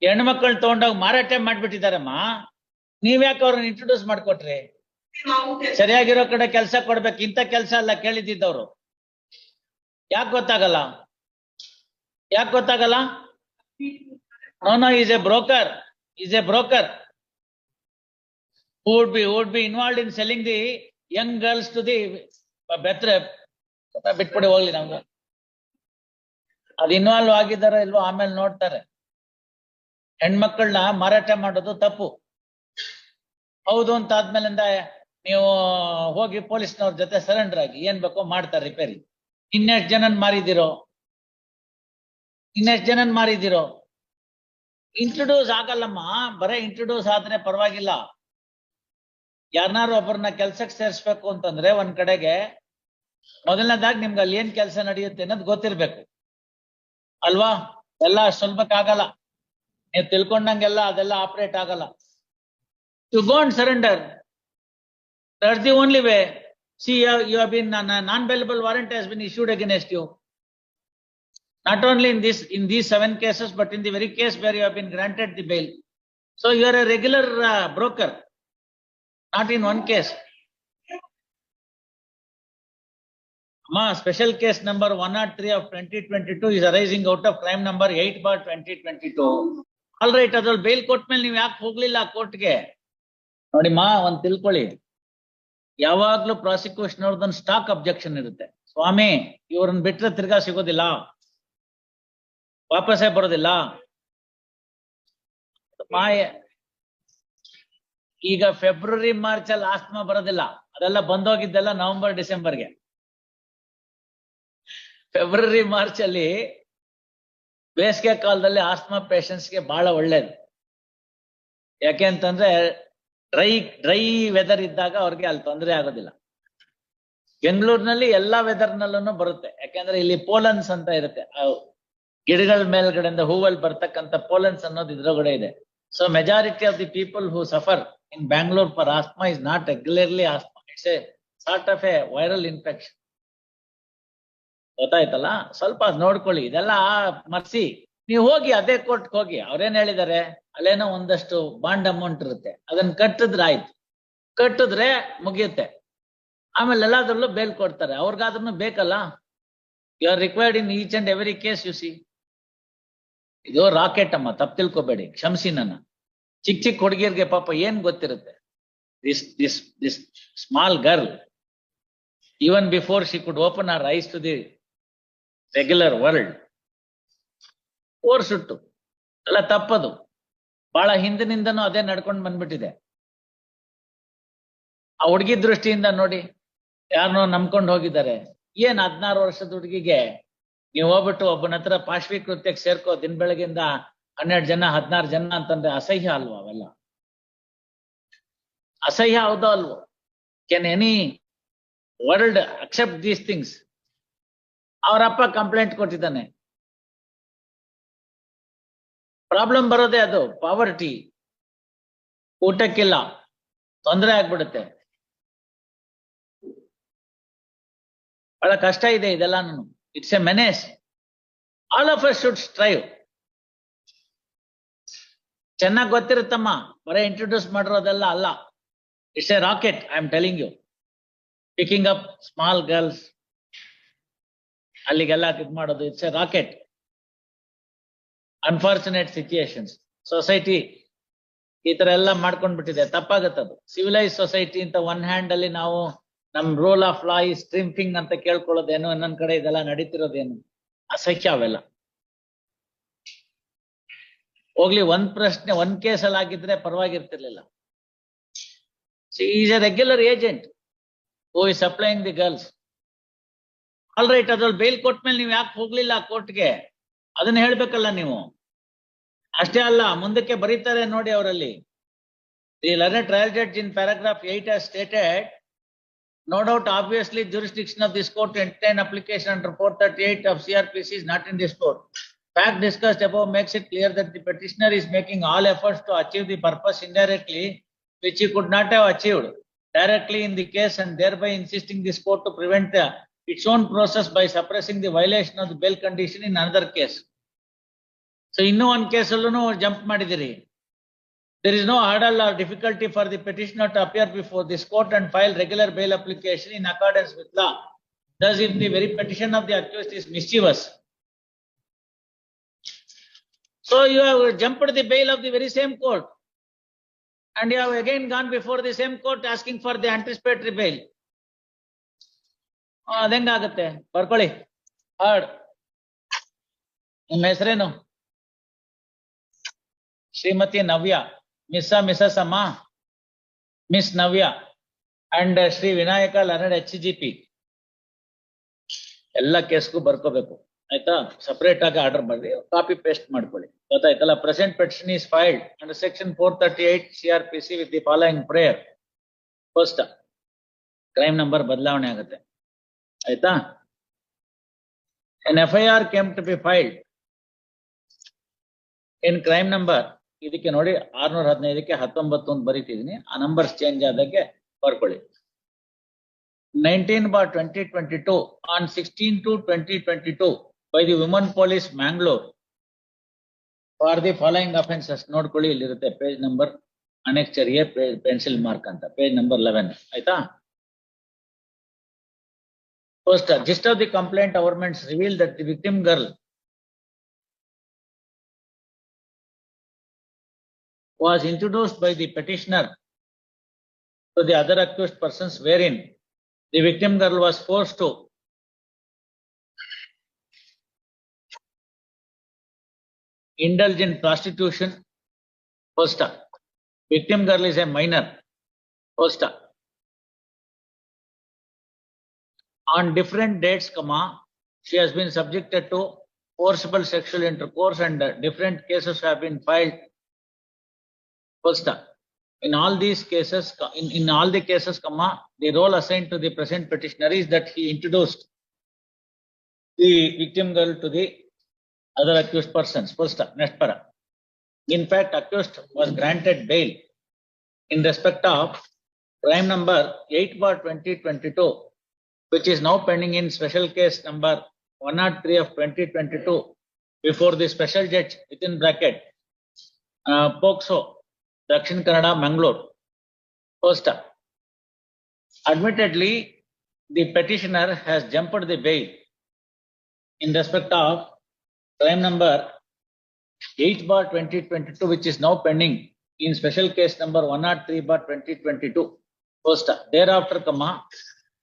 ಹೆಣ್ಮಕ್ಳು ತಗೊಂಡೋಗಿ ಮಾರಾಟ ಮಾಡ್ಬಿಟ್ಟಿದಾರಮ್ಮ. ನೀವ್ಯಾಕೆ ಅವ್ರನ್ನ ಇಂಟ್ರೊಡ್ಯೂಸ್ ಮಾಡ್ಕೊಟ್ರಿ? ಸರಿಯಾಗಿರೋ ಕಡೆ ಕೆಲಸ ಕೊಡ್ಬೇಕು. ಇಂಥ ಕೆಲಸ ಅಲ್ಲ ಕೇಳಿದ್ದವ್ರು. ಯಾಕೆ ಗೊತ್ತಾಗಲ್ಲ? ಯಾಕೆ ಗೊತ್ತಾಗಲ್ಲ? No, he's a broker. He's a broker who would be involved in selling the young girls to the better. ಬಿಟ್ಬಿಡಿ ಹೋಗ್ಲಿ ನಮ್ಗೆ. ಅದು ಇನ್ವಾಲ್ವ್ ಆಗಿದಾರ ಇಲ್ವೋ ಆಮೇಲೆ ನೋಡ್ತಾರೆ. ಹೆಣ್ಮಕ್ಳನ್ನ ಮಾರಾಟ ಮಾಡೋದು ತಪ್ಪು. ಹೌದು ಅಂತ ಆದ್ಮೇಲಿಂದ ನೀವು ಹೋಗಿ ಪೊಲೀಸ್ನವ್ರ ಜೊತೆ ಸರೆಂಡರ್ ಆಗಿ ಏನ್ ಬೇಕೋ ಮಾಡ್ತಾರೆ ರಿಪೇರಿ. ಇನ್ನೆಷ್ಟ್ ಜನನ್ ಮಾರಿದಿರೋ? ಇಂಟ್ರೊಡ್ಯೂಸ್ ಆಗಲ್ಲಮ್ಮ. ಬರೇ ಇಂಟ್ರೊಡ್ಯೂಸ್ ಆದ್ರೆ ಪರವಾಗಿಲ್ಲ. ಯಾರನ್ನಾರು ಒಬ್ಬರನ್ನ ಕೆಲ್ಸಕ್ಕೆ ಸೇರಿಸ್ಬೇಕು ಅಂತಂದ್ರೆ ಒಂದ್ ಕಡೆಗೆ ಮೊದಲನೇದಾಗಿ ನಿಮ್ಗೆ ಅಲ್ಲಿ ಏನ್ ಕೆಲಸ ನಡೆಯುತ್ತೆ ಅನ್ನೋದು ಗೊತ್ತಿರ್ಬೇಕು ಅಲ್ವಾ? ಎಲ್ಲ ಸುಲಭಕ್ಕಾಗಲ್ಲ. ನೀವು ತಿಳ್ಕೊಂಡಂಗೆಲ್ಲ ಅದೆಲ್ಲ ಆಪರೇಟ್ ಆಗಲ್ಲ. You go and surrender. That's the only way. See, you have been non-bailable warrant has been issued against you. Not only in these 7 cases, but in the very case where you have been granted the bail. So you are a regular broker, not in one case. Special case number 103 of 2022 is arising out of crime number 8/2022. All right, ಅದ್ರಲ್ಲಿ bail ಕೊಟ್ಟ ಮೇಲೆ ನೀವು ಯಾಕೆ ಹೋಗ್ಲಿಲ್ಲ ಕೋರ್ಟ್ಗೆ? ನೋಡಿಮ್ಮ, ಒಂದ್ ತಿಳ್ಕೊಳ್ಳಿ. ಯಾವಾಗ್ಲೂ ಪ್ರಾಸಿಕ್ಯೂಷನ್ ಅವ್ರದೊಂದು ಸ್ಟಾಕ್ ಅಬ್ಜೆಕ್ಷನ್ ಇರುತ್ತೆ. ಸ್ವಾಮಿ, ಇವ್ರನ್ನ ಬಿಟ್ರೆ ತಿರ್ಗಾ ಸಿಗೋದಿಲ್ಲ, ವಾಪಸ್ಸೇ ಬರೋದಿಲ್ಲ. ಈಗ ಫೆಬ್ರವರಿ ಮಾರ್ಚ್ ಅಲ್ಲಿ ಆಸ್ತಮಾ ಬರೋದಿಲ್ಲ. ಅದೆಲ್ಲ ಬಂದೋಗಿದ್ದೆಲ್ಲ ನವೆಂಬರ್ ಡಿಸೆಂಬರ್ಗೆ. ಫೆಬ್ರವರಿ ಮಾರ್ಚ್ ಅಲ್ಲಿ ಬೇಸಿಗೆ ಕಾಲದಲ್ಲಿ ಆಸ್ತಮಾ ಪೇಷಂಟ್ಸ್ಗೆ ಬಹಳ ಒಳ್ಳೇದು. ಯಾಕೆ ಅಂತಂದ್ರೆ ಡ್ರೈ ವೆದರ್ ಇದ್ದಾಗ ಅವ್ರಿಗೆ ಅಲ್ಲಿ ತೊಂದರೆ ಆಗೋದಿಲ್ಲ. ಬೆಂಗಳೂರಿನಲ್ಲಿ ಎಲ್ಲಾ ವೆದರ್ ನಲ್ಲೂ ಬರುತ್ತೆ. ಯಾಕೆಂದ್ರೆ ಇಲ್ಲಿ ಪೋಲನ್ಸ್ ಅಂತ ಇರುತ್ತೆ. ಗಿಡಗಳ ಮೇಲ್ಗಡೆಯಿಂದ ಹೂವಲ್ಲಿ ಬರ್ತಕ್ಕಂಥ ಪೋಲನ್ಸ್ ಅನ್ನೋದು ಇದ್ರೊಳಗಡೆ ಇದೆ. So majority of the people who suffer in Bangalore for asthma is not regularly asthma. It's A sort of A viral infection. ಗೊತ್ತಾಯ್ತಲ್ಲ? ಸ್ವಲ್ಪ ನೋಡ್ಕೊಳ್ಳಿ. ಇದೆಲ್ಲ ಮರ್ಸಿ ನೀವು ಹೋಗಿ ಅದೇ ಕೋರ್ಟ್ಗೆ ಹೋಗಿ. ಅವ್ರೇನ್ ಹೇಳಿದಾರೆ, ಅಲ್ಲೇನೋ ಒಂದಷ್ಟು ಬಾಂಡ್ ಅಮೌಂಟ್ ಇರುತ್ತೆ, ಅದನ್ನ ಕಟ್ಟಿದ್ರೆ ಆಯ್ತು. ಕಟ್ಟಿದ್ರೆ ಮುಗಿಯುತ್ತೆ. ಆಮೇಲೆ ಎಲ್ಲಾದ್ರಲ್ಲೂ ಬೇಲ್ ಕೊಡ್ತಾರೆ. ಅವ್ರಿಗಾದ್ರೂ ಬೇಕಲ್ಲ. You are required in each and every case. You see, ಇದು ರಾಕೆಟ್ ಅಮ್ಮ, ತಪ್ಪು ತಿಳ್ಕೊಬೇಡಿ, ಕ್ಷಮಿಸಿ ನನ್ನ. ಚಿಕ್ಕ ಹುಡುಗಿಯರ್ಗೆ ಪಾಪ ಏನ್ ಗೊತ್ತಿರುತ್ತೆ. This small girl, even before she could open her eyes to the regular world, ಓರ್ಸುಟ್ಟು ಎಲ್ಲ ತಪ್ಪದು. ಬಹಳ ಹಿಂದಿನಿಂದನೂ ಅದೇ ನಡ್ಕೊಂಡು ಬಂದ್ಬಿಟ್ಟಿದೆ. ಆ ಹುಡುಗಿ ದೃಷ್ಟಿಯಿಂದ ನೋಡಿ, ಯಾರನ್ನೋ ನಂಬ್ಕೊಂಡು ಹೋಗಿದ್ದಾರೆ. ಏನ್ 16 ವರ್ಷದ ಹುಡುಗಿಗೆ ನೀವು ಹೋಗ್ಬಿಟ್ಟು ಒಬ್ಬನ ಹತ್ರ ಪಾಶ್ವೀಕೃತ್ಯಕ್ಕೆ ಸೇರ್ಕೋ, ದಿನ ಬೆಳಗ್ಗಿಂದ 12 ಜನ 16 ಜನ ಅಂತಂದ್ರೆ ಅಸಹ್ಯ ಅಲ್ವಾ? ಅವೆಲ್ಲ ಅಸಹ್ಯ ಹೌದೋ ಅಲ್ವೋ? Can any world accept these things? ಅವರಪ್ಪ ಕಂಪ್ಲೇಂಟ್ ಕೊಟ್ಟಿದ್ದಾನೆ. ಪ್ರಾಬ್ಲಮ್ ಬರೋದೇ ಅದು, ಪಾವರ್ಟಿ. ಊಟಕ್ಕಿಲ್ಲ, ತೊಂದರೆ ಆಗ್ಬಿಡುತ್ತೆ. ಬಹಳ ಕಷ್ಟ ಇದೆ ಇದೆಲ್ಲ. It's a menace. All of us should strive. ಚೆನ್ನಾಗಿ ಗೊತ್ತಿರುತ್ತಮ್ಮ, ಬರೀ ಇಂಟ್ರೊಡ್ಯೂಸ್ ಮಾಡಿರೋದೆಲ್ಲ ಅಲ್ಲ. It's a racket, I am telling you. Picking up small girls, ಅಲ್ಲಿಗೆಲ್ಲ ಇದು ಮಾಡೋದು, it's a racket. Unfortunate situations. Society ಈ ತರ ಎಲ್ಲ ಮಾಡ್ಕೊಂಡ್ಬಿಟ್ಟಿದೆ. ತಪ್ಪಾಗತ್ತದು. ಸಿವಿಲೈಸ್ ಸೊಸೈಟಿ ಅಂತ ಒನ್ ಹ್ಯಾಂಡ್ ಅಲ್ಲಿ ನಾವು ನಮ್ ರೂಲ್ ಆಫ್ ಲಾ ಈ ಸ್ಟ್ರಿಂಪಿಂಗ್ ಅಂತ ಕೇಳ್ಕೊಳ್ಳೋದೇನು, ಇನ್ನೊಂದ್ ಕಡೆ ಇದೆಲ್ಲ ನಡೀತಿರೋದೇನು, ಅಸಹ್ಯ ಅವೆಲ್ಲ. ಹೋಗ್ಲಿ, ಒಂದ್ ಪ್ರಶ್ನೆ ಒಂದ್ ಕೇಸಲ್ಲಿ ಆಗಿದ್ರೆ ಪರವಾಗಿರ್ತಿರ್ಲಿಲ್ಲ. Is a regular agent who is supplying the girls. All right, ಅದ್ರಲ್ಲಿ ಬೇಲ್ ಕೊಟ್ಮೇಲೆ ನೀವು ಯಾಕೆ ಹೋಗ್ಲಿಲ್ಲ ಕೋರ್ಟ್ಗೆ? ಅದನ್ನ ಹೇಳ್ಬೇಕಲ್ಲ ನೀವು. ಅಷ್ಟೇ ಅಲ್ಲ, ಮುಂದಕ್ಕೆ ಬರೀತಾರೆ ನೋಡಿ ಅವರಲ್ಲಿ. The learned trial judge in paragraph 8 has stated, no doubt obviously jurisdiction of this court to entertain application under 438 of CRPC is not in this court. Fact discussed above makes it clear that the petitioner is making all efforts to achieve the purpose indirectly, which he could not have achieved directly in the case, and thereby insisting this court to prevent its own process by suppressing the violation of the bail condition in another case. So ಇನ್ನೂ ಒಂದು ಕೇಸಲ್ಲೂ jump ಮಾಡಿದಿರಿ. There is no hurdle or difficulty for the petitioner to appear before this court and file regular bail application in accordance with law. Thus, if the very petition of the accused is mischievous, so you have jumped the bail of the very same court, and you have again gone before the same court asking for the anticipatory bail. ಅದೆಂಗಾಗುತ್ತೆ ಬರ್ಕೊಳ್ಳಿ. Hard ನಿಮ್ಮ ಹೆಸರೇನು? ಶ್ರೀಮತಿ ನವ್ಯ, Mrs ಅಮ್ಮ, miss Navya and Shri Vinayaka ಲರ್ನಡ್ HGP. ಎಲ್ಲ ಕೇಸ್ಗೂ ಬರ್ಕೋಬೇಕು ಆಯ್ತಾ? Separate ಆಗಿ order ಮಾಡಿ copy paste ಮಾಡ್ಕೊಳ್ಳಿ, ಗೊತ್ತಾಯ್ತಲ್ಲ? Present petition is filed under section 438 CRPC with the following prayer. First, crime number ಬದಲಾವಣೆ ಆಗುತ್ತೆ ಆಯ್ತಾ? An FIR came to be filed in crime number, ಇದಕ್ಕೆ ನೋಡಿ 615ಕ್ಕೆ 19 ಅಂತ ಬರೀತಿದೀನಿ, ಆ ನಂಬರ್ಸ್ ಚೇಂಜ್ ಆದಾಗೆ ಬರ್ಕೊಳ್ಳಿ. 19/2022 on 16/2/2022 by the women police Mangalore for the following offences. ನೋಡ್ಕೊಳ್ಳಿ, ಇಲ್ಲಿರುತ್ತೆ page number annexure A pencil mark ಅಂತ, ಪೇಜ್ ನಂಬರ್ 11 ಆಯ್ತಾ? First, gist of the complaint averments reveal that the victim girl was introduced by the petitioner to the other accused persons, wherein the victim girl was forced to indulge in prostitution. First, victim girl is a minor. First, on different dates, she has been subjected to forcible sexual intercourse, and different cases have been filed. First, in all these cases, in all the cases, the role assigned to the present petitioner is that he introduced the victim girl to the other accused persons. First, next para. In fact, accused was granted bail in respect of crime number 8/2022, which is now pending in special case number 103 of 2022 before the special judge within bracket POCSO, Dakshin Kannada, Mangalore. First, admittedly, the petitioner has jumped the bail in respect of crime number 8/2022, which is now pending in special case number 103/2022. First, thereafter,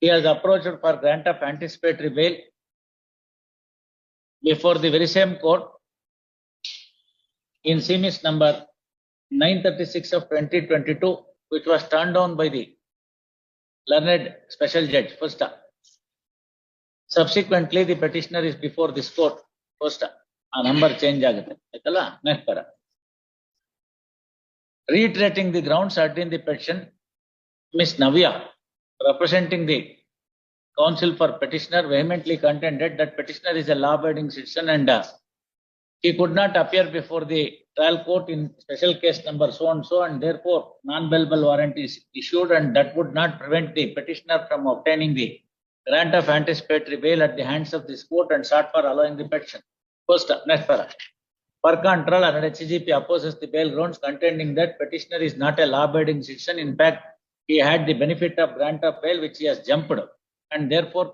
he has approached for grant of anticipatory bail before the very same court in CMIS number 936 of 2022, which was turned down by the learned special judge. First, subsequently the petitioner is before this court. First, a number change agutte aitalla. Next para. Reiterating the grounds urged in the petition, Miss Navya, representing the counsel for petitioner, vehemently contended that petitioner is a law-abiding citizen and he could not appear before the trial court in special case number so and so, and therefore non-bailable warrant is issued, and that would not prevent the petitioner from obtaining the grant of anticipatory bail at the hands of this court, and sought for allowing the petition. First, next para. Per contra, HGP opposes the bail grounds, contending that petitioner is not a law-abiding citizen. In fact, he had the benefit of grant of bail, which he has jumped, and therefore,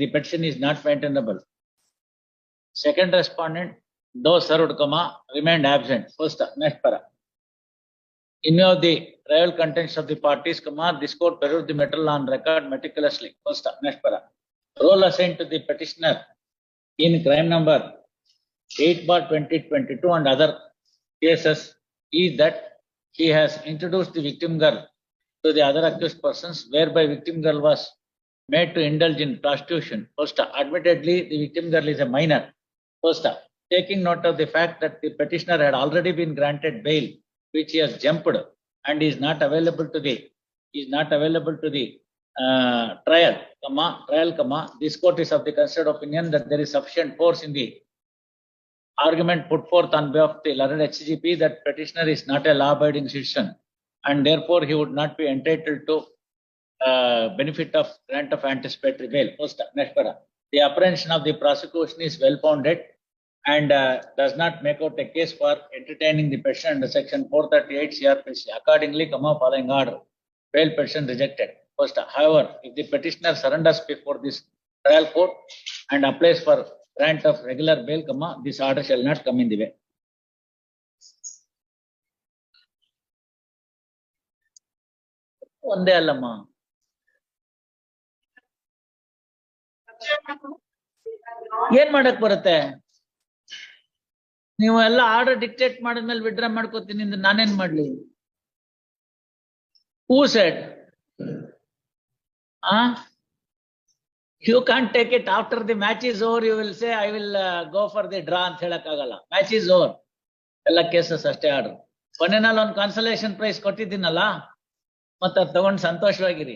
the petition is not maintainable. Second respondent, though served, remained absent. First, next para. In view of the trial contents of the parties, this court perused the matter on record meticulously. First, next para. Role assigned to the petitioner in crime number 8/2022 and other cases is that he has introduced the victim girl to the other accused persons, whereby victim girl was made to indulge in prostitution. First, admittedly, the victim girl is a minor. First, taking note of the fact that the petitioner had already been granted bail, which he has jumped and is not available to the trial, this court is of the considered opinion that there is sufficient force in the argument put forth on behalf of the learned HGP that petitioner is not a law-abiding citizen, and therefore he would not be entitled to benefit of grant of anticipatory bail. First, next para. The apprehension of the prosecution is well founded and does not make out a case for entertaining the petition under section 438 CRPC. Accordingly, following order, bail petition rejected. First, however, if the petitioner surrenders before this trial court and applies for grant of regular bail, this order shall not come in the way. ಒಂದೇ ಅಲ್ಲಮ್ಮ, ಏನ್ ಮಾಡಕ್ ಬರುತ್ತೆ? ನೀವು ಎಲ್ಲ order dictate ಮಾಡಿದ್ಮೇಲೆ withdraw ಮಾಡ್ಕೋತೀನಿ ಅಂದ್ರೆ ನಾನೇನ್ ಮಾಡ್ಲಿ? Who said? You can't take it after the match is over. You will say, I will go for the draw ಅಂತ ಹೇಳಕ್ ಆಗಲ್ಲ. Match is over. ಎಲ್ಲ ಕೇಸಸ್ ಅಷ್ಟೇ ಆರ್ಡರ್. ಕೊನೆನಲ್ಲಿ ಒಂದು ಕನ್ಸಲೇಷನ್ ಪ್ರೈಸ್ ಕೊಟ್ಟಿದ್ದೀನಲ್ಲ, ಮತ್ತೆ ತಗೊಂಡು ಸಂತೋಷವಾಗಿರಿ.